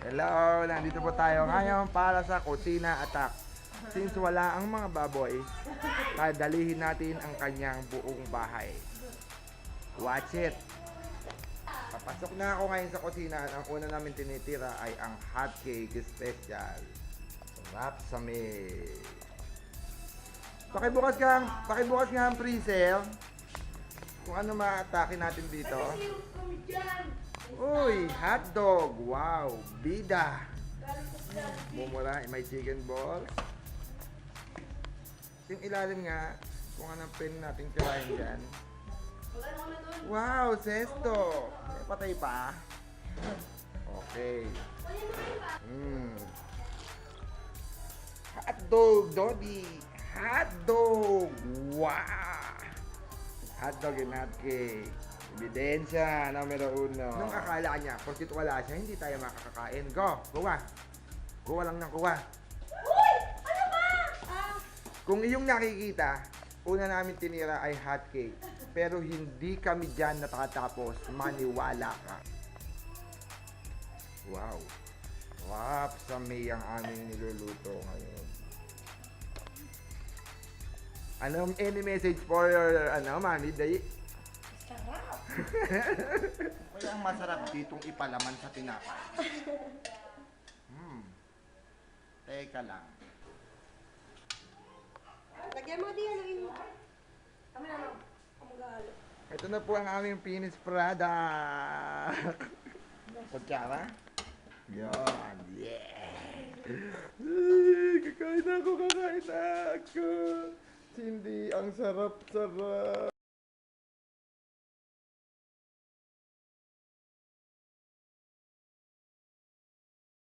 Hello! Nandito po tayo ngayon para sa Kusina Attack. Since wala ang mga baboy, dadalihin natin ang kanyang buong bahay. Watch it! Papasok na ako ngayon sa kusina. Ang una namin tinitira ay ang hot cake special. Sarap sa may. Pakibukas nga ang freezer. Kung ano ma-atake natin dito. Uy, hotdog! Wow, bida! Mumura, may chicken balls. Yung ilalim nga, kung anong pwede natin tirahin dyan. Wow, sesto! May patay pa. Okay. Hotdog, Dodi! Hotdog! Wow! Hotdog and hot cake. Ebidensya, numero 1. Nung akala niya, porkit wala siya, hindi tayo makakakain. Go! Kuha! Kuha lang ng kuha. Uy! Ano ba? Kung iyong nakikita, una namin tinira ay hot cake. Pero hindi kami dyan natatapos. Maniwala ka. Wow! Wow! Sa may ang aming niluluto ngayon. Anong any message for your, Mami Day? Sarap. Kaya ang masarap ditong ipalaman sa tinapay. Teka lang. Lagyan mo din ano. Kami na lang. Kamagalo. Ito na po ang aming finished product. Kutsara? Yan. Yeah. Kakain na ako. Cindy, ang sarap-sarap.